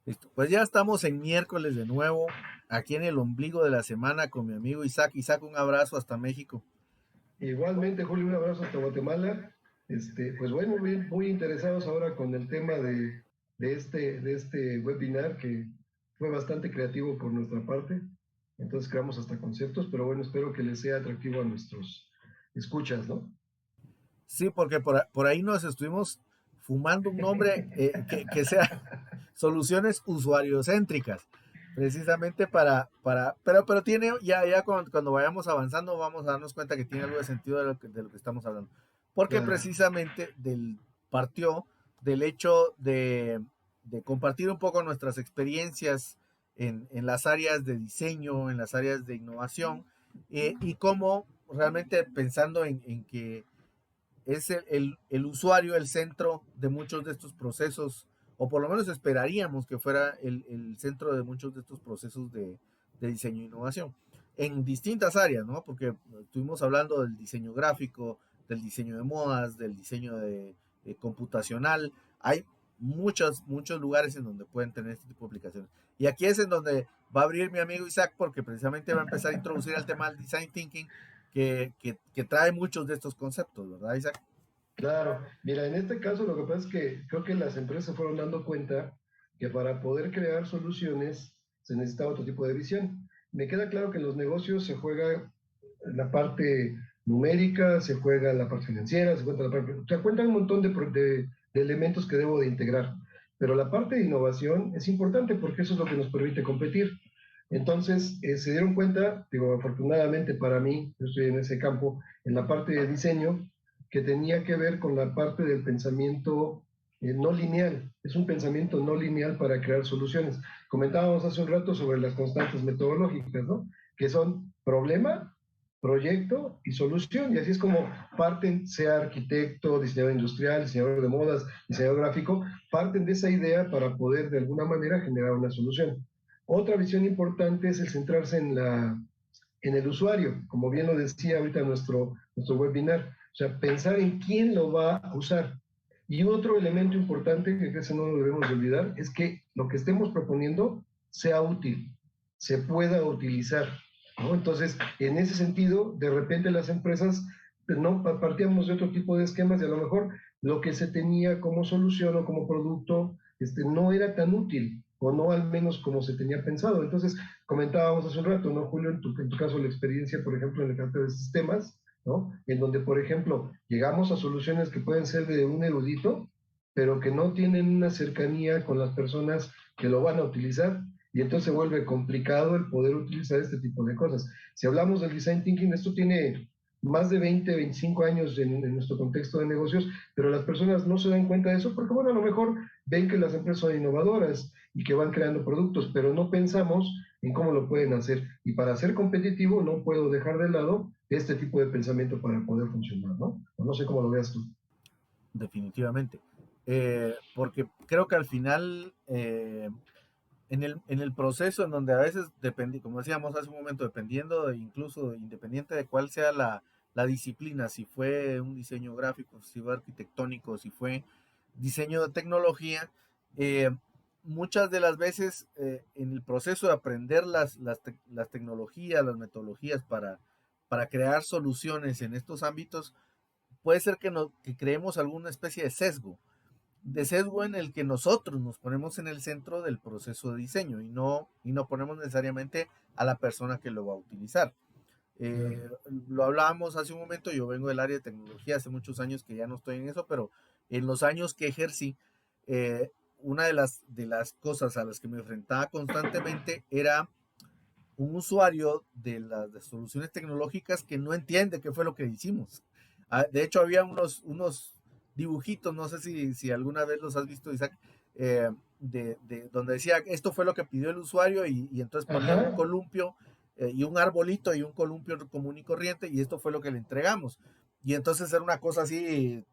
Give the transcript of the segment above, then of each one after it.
Listo. Pues ya estamos en miércoles de nuevo, aquí en el ombligo de la semana con mi amigo Isaac. Isaac, un abrazo hasta México. Igualmente, Julio, un abrazo hasta Guatemala. Pues bueno, muy interesados ahora con el tema de este webinar que fue bastante creativo por nuestra parte. Entonces creamos hasta conceptos, pero bueno, espero que les sea atractivo a nuestros escuchas, ¿no? Sí, porque por ahí nos estuvimos fumando un nombre que sea soluciones usuariocéntricas, precisamente pero tiene, ya cuando vayamos avanzando vamos a darnos cuenta que tiene algo de sentido de lo que estamos hablando. Porque Claro, precisamente partió del hecho de compartir un poco nuestras experiencias en las áreas de diseño, en las áreas de innovación, y cómo realmente pensando en que es el usuario el centro de muchos de estos procesos, o por lo menos esperaríamos que fuera el centro de muchos de estos procesos de diseño e innovación, en distintas áreas, ¿no? Porque estuvimos hablando del diseño gráfico, del diseño de modas, del diseño computacional. Hay muchos lugares en donde pueden tener este tipo de aplicaciones. Y aquí es en donde va a abrir mi amigo Isaac, porque precisamente va a empezar a introducir el tema del design thinking, que trae muchos de estos conceptos, ¿verdad, Isaac? claro. Mira, en este caso lo que pasa es que creo que las empresas se fueron dando cuenta que para poder crear soluciones se necesita otro tipo de visión. Me queda claro que en los negocios se juega la parte numérica, se juega la parte financiera, se cuentan un montón de elementos que debo de integrar. Pero la parte de innovación es importante porque eso es lo que nos permite competir. Entonces, se dieron cuenta, digo, afortunadamente para mí, yo estoy en ese campo, en la parte de diseño, que tenía que ver con la parte del pensamiento no lineal. Es un pensamiento no lineal para crear soluciones. Comentábamos hace un rato sobre las constantes metodológicas, ¿no? Que son problema, proyecto y solución. Y así es como parten, sea arquitecto, diseñador industrial, diseñador de modas, diseñador gráfico, parten de esa idea para poder de alguna manera generar una solución. Otra visión importante es el centrarse en el usuario, como bien lo decía ahorita nuestro webinar, o sea, pensar en quién lo va a usar. Y otro elemento importante que ese no lo debemos de olvidar es que lo que estemos proponiendo sea útil, se pueda utilizar, ¿no? Entonces, en ese sentido, de repente las empresas no partíamos de otro tipo de esquemas y a lo mejor lo que se tenía como solución o como producto no era tan útil o no al menos como se tenía pensado. Entonces, comentábamos hace un rato, ¿no, Julio? En tu caso, la experiencia, por ejemplo, en el campo de sistemas, ¿no? En donde, por ejemplo, llegamos a soluciones que pueden ser de un erudito, pero que no tienen una cercanía con las personas que lo van a utilizar, y entonces se vuelve complicado el poder utilizar este tipo de cosas. Si hablamos del design thinking, esto tiene más de 20, 25 años en nuestro contexto de negocios, pero las personas no se dan cuenta de eso porque, bueno, a lo mejor ven que las empresas son innovadoras y que van creando productos, pero no pensamos en cómo lo pueden hacer. Y para ser competitivo no puedo dejar de lado este tipo de pensamiento para poder funcionar, ¿no? No sé cómo lo veas tú. Definitivamente. Porque creo que al final, en el proceso en donde a veces depende, como decíamos hace un momento, dependiendo, incluso independiente de cuál sea la disciplina, si fue un diseño gráfico, si fue arquitectónico, si fue diseño de tecnología, eh, muchas de las veces en el proceso de aprender las tecnologías, las metodologías para crear soluciones en estos ámbitos, puede ser que creemos alguna especie de sesgo en el que nosotros nos ponemos en el centro del proceso de diseño y no ponemos necesariamente a la persona que lo va a utilizar. Claro. Lo hablábamos hace un momento, yo vengo del área de tecnología, hace muchos años que ya no estoy en eso, pero en los años que ejercí, una de las cosas a las que me enfrentaba constantemente era un usuario de las soluciones tecnológicas que no entiende qué fue lo que hicimos. De hecho, había unos dibujitos, no sé si alguna vez los has visto, Isaac, donde decía, esto fue lo que pidió el usuario y entonces ponía un Ajá. columpio y un arbolito y un columpio común y corriente y esto fue lo que le entregamos. Y entonces era una cosa así,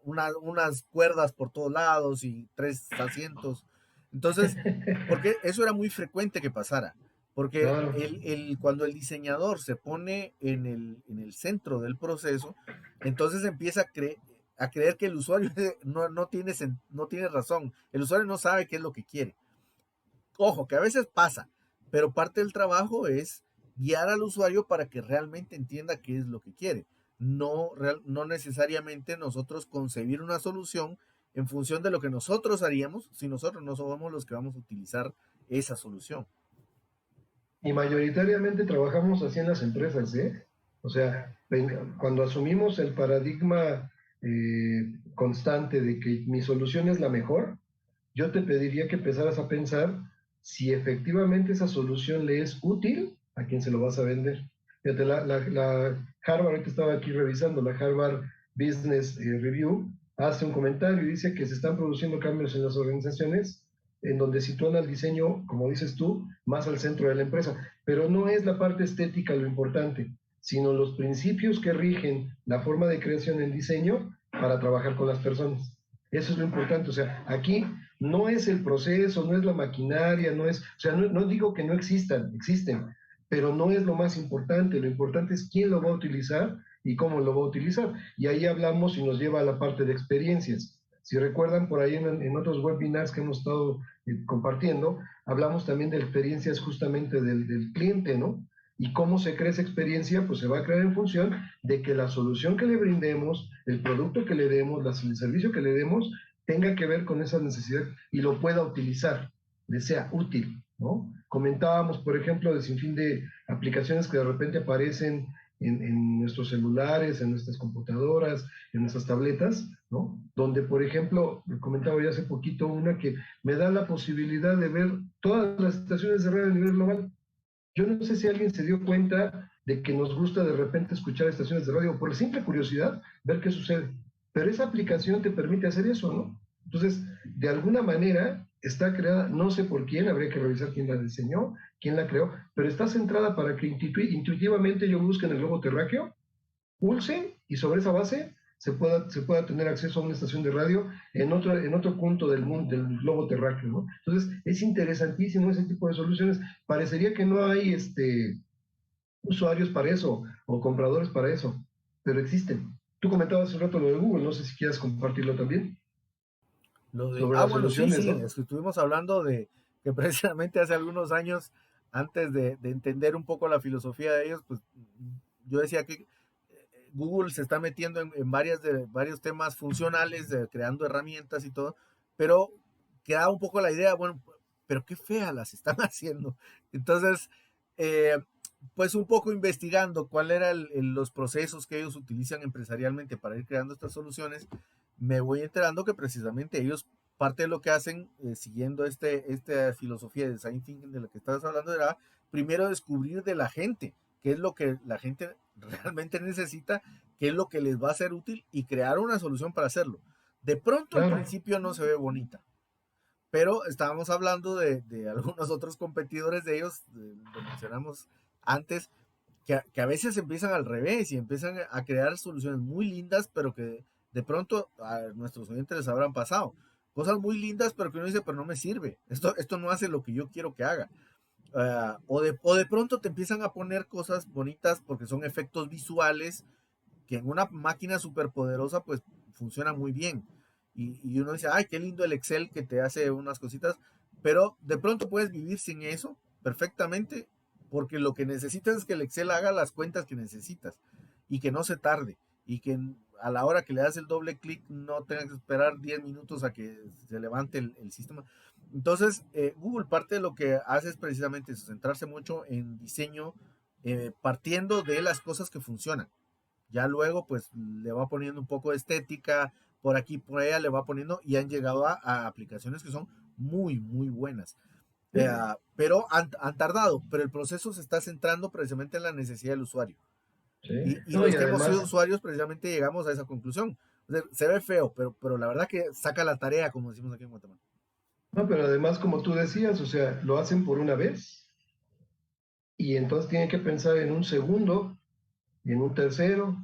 unas cuerdas por todos lados y tres asientos. Entonces, porque eso era muy frecuente que pasara. Porque Claro. cuando el diseñador se pone en el centro del proceso, entonces empieza a creer que el usuario no tiene razón. El usuario no sabe qué es lo que quiere. Ojo, que a veces pasa, pero parte del trabajo es guiar al usuario para que realmente entienda qué es lo que quiere. No necesariamente nosotros concebir una solución en función de lo que nosotros haríamos si nosotros no somos los que vamos a utilizar esa solución. Y mayoritariamente trabajamos así en las empresas, ¿eh? O sea, cuando asumimos el paradigma constante de que mi solución es la mejor, yo te pediría que empezaras a pensar si efectivamente esa solución le es útil a quien se lo vas a vender. Fíjate, la Harvard, ahorita estaba aquí revisando, la Harvard Business Review, hace un comentario y dice que se están produciendo cambios en las organizaciones en donde sitúan al diseño, como dices tú, más al centro de la empresa. Pero no es la parte estética lo importante, sino los principios que rigen la forma de creación en diseño para trabajar con las personas. Eso es lo importante. O sea, aquí no es el proceso, no es la maquinaria, no es, o sea, no digo que no existan, existen, pero no es lo más importante. Lo importante es quién lo va a utilizar y cómo lo va a utilizar. Y ahí hablamos y nos lleva a la parte de experiencias. Si recuerdan por ahí en otros webinars que hemos estado compartiendo, hablamos también de experiencias justamente del cliente, ¿no? Y cómo se crea esa experiencia, pues se va a crear en función de que la solución que le brindemos, el producto que le demos, el servicio que le demos, tenga que ver con esa necesidad y lo pueda utilizar, le sea útil, ¿no? Comentábamos, por ejemplo, de sinfín de aplicaciones que de repente aparecen en nuestros celulares, en nuestras computadoras, en nuestras tabletas, ¿no? Donde, por ejemplo, comentaba ya hace poquito una que me da la posibilidad de ver todas las estaciones de radio a nivel global. Yo no sé si alguien se dio cuenta de que nos gusta de repente escuchar estaciones de radio por la simple curiosidad, ver qué sucede. Pero esa aplicación te permite hacer eso, ¿no? Entonces, de alguna manera está creada, no sé por quién, habría que revisar quién la diseñó, quién la creó, pero está centrada para que intuitivamente yo busque en el globo terráqueo, pulse y sobre esa base se pueda tener acceso a una estación de radio en otro punto del mundo, del globo terráqueo, ¿no? Entonces, es interesantísimo ese tipo de soluciones. Parecería que no hay usuarios para eso o compradores para eso, pero existen. Tú comentabas hace un rato lo de Google, no sé si quieras compartirlo también, sobre las Bueno, sí, soluciones, sí, ¿no? estuvimos hablando de que precisamente hace algunos años, antes de entender un poco la filosofía de ellos, pues yo decía que Google se está metiendo en varios temas funcionales, creando herramientas y todo, pero queda un poco la idea, bueno, pero qué fea las están haciendo. Entonces, eh, pues un poco investigando cuál eran los procesos que ellos utilizan empresarialmente para ir creando estas soluciones, me voy enterando que precisamente ellos, parte de lo que hacen, siguiendo esta filosofía de design thinking de la que estabas hablando, era primero descubrir de la gente qué es lo que la gente realmente necesita, qué es lo que les va a ser útil y crear una solución para hacerlo. De pronto al Claro, principio no se ve bonita, pero estábamos hablando de algunos otros competidores de ellos, lo mencionamos antes, que a veces empiezan al revés y empiezan a crear soluciones muy lindas, pero que de pronto a nuestros oyentes les habrán pasado. Cosas muy lindas, pero que uno dice, pero no me sirve. Esto no hace lo que yo quiero que haga. O de pronto te empiezan a poner cosas bonitas porque son efectos visuales que en una máquina superpoderosa pues funciona muy bien. Y uno dice, ay, qué lindo el Excel que te hace unas cositas, pero de pronto puedes vivir sin eso perfectamente porque lo que necesitas es que el Excel haga las cuentas que necesitas y que no se tarde y que a la hora que le das el doble clic no tengas que esperar 10 minutos a que se levante el sistema. Entonces, Google parte de lo que hace es precisamente eso, centrarse mucho en diseño, partiendo de las cosas que funcionan. Ya luego, pues, le va poniendo un poco de estética, por aquí, por allá, le va poniendo y han llegado a aplicaciones que son muy, muy buenas. sí, Pero han tardado, pero el proceso se está centrando precisamente en la necesidad del usuario. sí. Y No, los y que hemos sido además, usuarios, precisamente llegamos a esa conclusión. O sea, se ve feo, pero la verdad que saca la tarea, como decimos aquí en Guatemala. no, pero además, como tú decías, o sea, lo hacen por una vez y entonces tienen que pensar en un segundo, y en un tercero,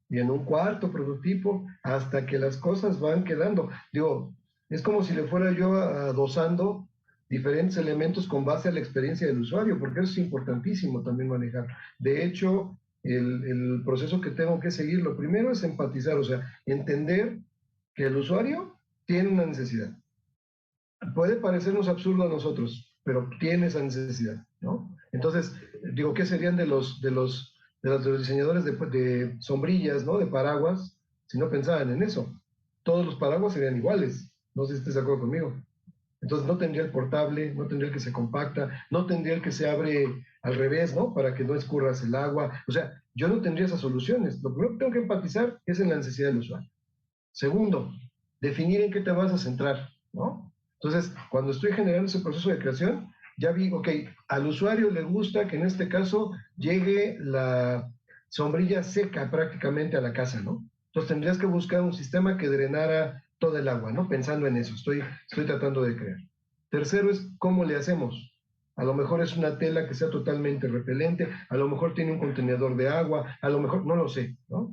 y en un cuarto prototipo, hasta que las cosas van quedando. Digo, es como si le fuera yo adosando diferentes elementos con base a la experiencia del usuario, porque eso es importantísimo también manejar. De hecho, el proceso que tengo que seguir, lo primero es empatizar, o sea, entender que el usuario tiene una necesidad. Puede parecernos absurdo a nosotros, pero tiene esa necesidad, ¿no? Entonces, digo, ¿qué serían de los diseñadores de sombrillas, ¿no? De paraguas, si no pensaban en eso? Todos los paraguas serían iguales. No sé si estás de acuerdo conmigo. Entonces no tendría el portable, no tendría el que se compacta, no tendría el que se abre al revés, ¿no? Para que no escurras el agua. O sea, yo no tendría esas soluciones. Lo primero que tengo que empatizar es en la necesidad del usuario. Segundo, definir en qué te vas a centrar, ¿no? Entonces, cuando estoy generando ese proceso de creación, ya vi, ok, al usuario le gusta que en este caso llegue la sombrilla seca prácticamente a la casa, ¿no? Entonces tendrías que buscar un sistema que drenara todo el agua, ¿no? Pensando en eso, estoy tratando de crear. Tercero es cómo le hacemos. A lo mejor es una tela que sea totalmente repelente, a lo mejor tiene un contenedor de agua, a lo mejor no lo sé, ¿no?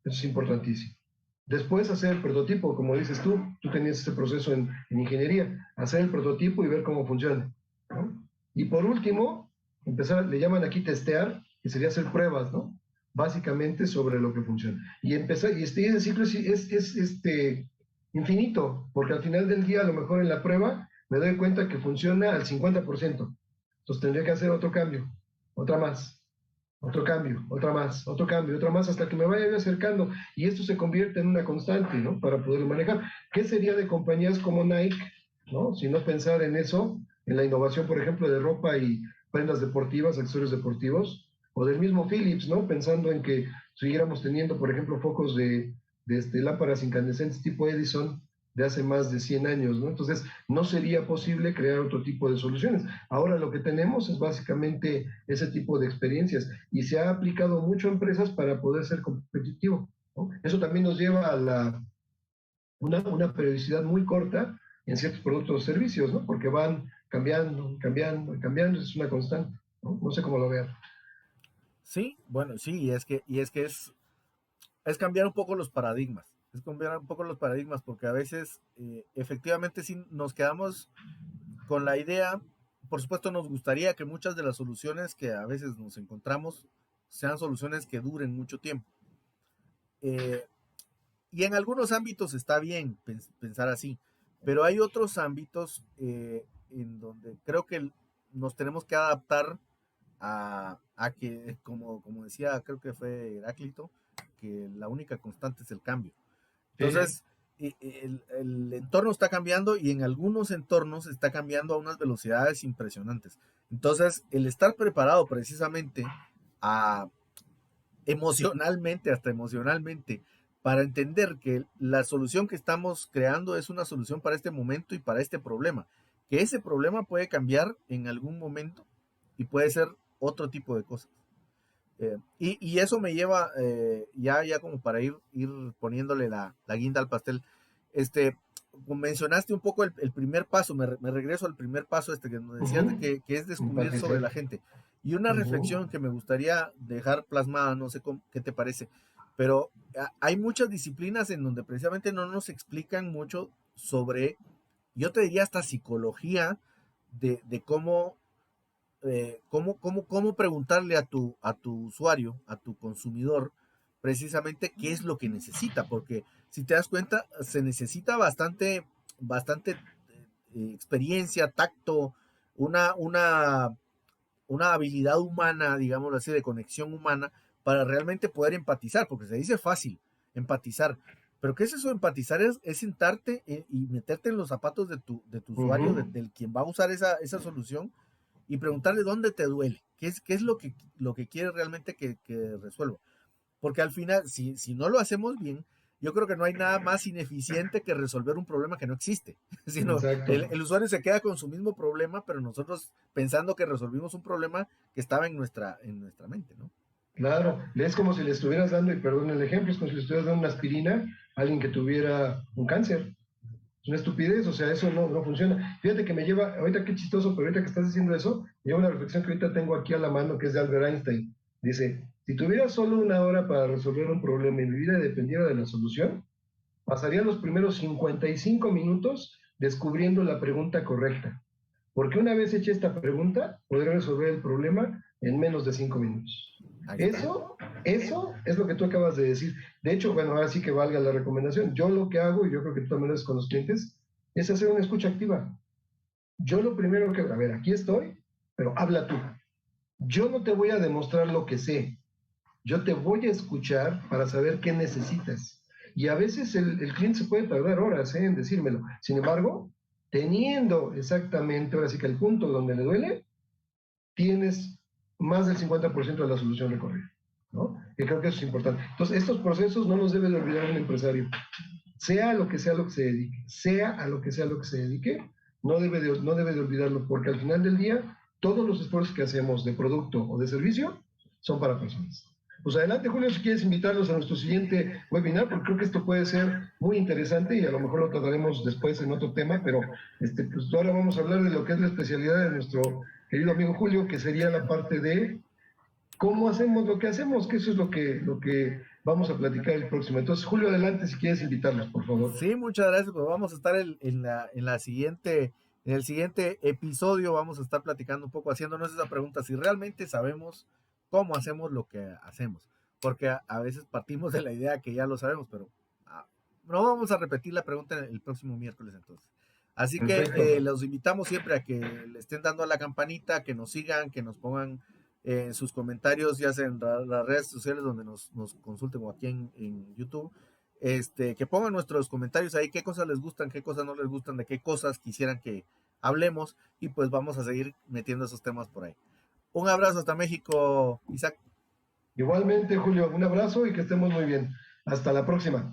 Eso es importantísimo. Después hacer el prototipo, como dices tú tenías ese proceso en ingeniería, hacer el prototipo y ver cómo funciona, ¿no? Y por último, empezar, le llaman aquí testear, que sería hacer pruebas, ¿no? Básicamente sobre lo que funciona. Y empezar, y ese ciclo es infinito, porque al final del día, a lo mejor en la prueba, me doy cuenta que funciona al 50%. Entonces tendría que hacer otro cambio, otra más, otro cambio, otra más, otro cambio, otra más, hasta que me vaya acercando. Y esto se convierte en una constante, ¿no? Para poderlo manejar. ¿Qué sería de compañías como Nike, ¿no? Si no pensar en eso, en la innovación, por ejemplo, de ropa y prendas deportivas, accesorios deportivos, o del mismo Philips, ¿no? Pensando en que siguiéramos teniendo, por ejemplo, focos de lámparas incandescentes tipo Edison de hace más de 100 años, ¿no? Entonces, no sería posible crear otro tipo de soluciones. Ahora lo que tenemos es básicamente ese tipo de experiencias y se ha aplicado mucho a empresas para poder ser competitivo, ¿no? Eso también nos lleva a una periodicidad muy corta en ciertos productos o servicios, ¿no? Porque van cambiando, cambiando, cambiando, es una constante, ¿no? No sé cómo lo vean. Sí, bueno, sí, y es que es cambiar un poco los paradigmas. Es cambiar un poco los paradigmas porque a veces efectivamente sí nos quedamos con la idea, por supuesto nos gustaría que muchas de las soluciones que a veces nos encontramos sean soluciones que duren mucho tiempo. Eh, y en algunos ámbitos está bien pensar así, pero hay otros ámbitos en donde creo que nos tenemos que adaptar a que, como decía, creo que fue Heráclito, que la única constante es el cambio. Sí, Entonces, el entorno está cambiando y en algunos entornos está cambiando a unas velocidades impresionantes. Entonces, el estar preparado precisamente a, emocionalmente, hasta emocionalmente, para entender que la solución que estamos creando es una solución para este momento y para este problema, que ese problema puede cambiar en algún momento y puede ser otro tipo de cosas. Y eso me lleva ya como para ir poniéndole la guinda al pastel. Este, mencionaste un poco el primer paso, me regreso al primer paso que nos decías de uh-huh. que es descubrir sobre Empatizar. la gente. Y una Uh-huh. reflexión que me gustaría dejar plasmada, no sé qué te parece, pero hay muchas disciplinas en donde precisamente no nos explican mucho sobre, yo te diría hasta psicología, de cómo preguntarle a tu usuario, a tu consumidor, precisamente qué es lo que necesita, porque si te das cuenta, se necesita bastante experiencia, tacto, una, una, una habilidad humana, digámoslo así, de conexión humana, para realmente poder empatizar, porque se dice fácil, empatizar. Pero ¿qué es eso? Empatizar es sentarte y meterte en los zapatos de tu usuario, Uh-huh. del quien va a usar esa solución y preguntarle dónde te duele, qué es lo que quieres realmente que resuelva. Porque al final, si no lo hacemos bien, yo creo que no hay nada más ineficiente que resolver un problema que no existe, sino Exacto. el usuario se queda con su mismo problema, pero nosotros pensando que resolvimos un problema que estaba en nuestra mente, ¿no? Claro, es como si le estuvieras dando, y perdón el ejemplo, es como si le estuvieras dando una aspirina a alguien que tuviera un cáncer. Es una estupidez, o sea, eso no funciona. Fíjate que me lleva, ahorita qué chistoso, pero ahorita que estás diciendo eso, me lleva una reflexión que ahorita tengo aquí a la mano, que es de Albert Einstein. Dice, si tuviera solo una hora para resolver un problema y mi vida dependiera de la solución, pasaría los primeros 55 minutos descubriendo la pregunta correcta. Porque una vez hecha esta pregunta, podré resolver el problema en menos de 5 minutos. Ahí está. Eso es lo que tú acabas de decir. De hecho, bueno, ahora sí que valga la recomendación. Yo lo que hago, y yo creo que tú también lo haces con los clientes, es hacer una escucha activa. yo lo primero que, a ver, aquí estoy, pero habla tú. Yo no te voy a demostrar lo que sé, yo te voy a escuchar para saber qué necesitas. Y a veces el cliente se puede tardar horas en decírmelo. Sin embargo, teniendo exactamente, ahora sí que el punto donde le duele, tienes más del 50% de la solución recorrida, ¿no? Y creo que eso es importante. Entonces, estos procesos no los debe de olvidar un empresario. Sea a lo que sea lo que se dedique, sea a lo que sea lo que se dedique, no debe de olvidarlo, porque al final del día, todos los esfuerzos que hacemos de producto o de servicio son para personas. Pues adelante, Julio, si quieres invitarlos a nuestro siguiente webinar, porque creo que esto puede ser muy interesante y a lo mejor lo trataremos después en otro tema, pero pues ahora vamos a hablar de lo que es la especialidad de nuestro querido amigo Julio, que sería la parte de cómo hacemos lo que hacemos, que eso es lo que vamos a platicar el próximo. Entonces, Julio, adelante si quieres invitarlos, por favor. Sí, muchas gracias. Pues vamos a estar en el siguiente episodio, vamos a estar platicando un poco, haciéndonos esa pregunta, si realmente sabemos cómo hacemos lo que hacemos. Porque a veces partimos de la idea que ya lo sabemos, pero no vamos a repetir la pregunta el próximo miércoles entonces. Así que Perfecto. los invitamos siempre a que le estén dando a la campanita, que nos sigan, que nos pongan sus comentarios, ya sea en las redes sociales donde nos consulten o aquí en YouTube. Que pongan nuestros comentarios ahí, qué cosas les gustan, qué cosas no les gustan, de qué cosas quisieran que hablemos, y pues vamos a seguir metiendo esos temas por ahí. Un abrazo hasta México, Isaac. Igualmente, Julio, un abrazo y que estemos muy bien. Hasta la próxima.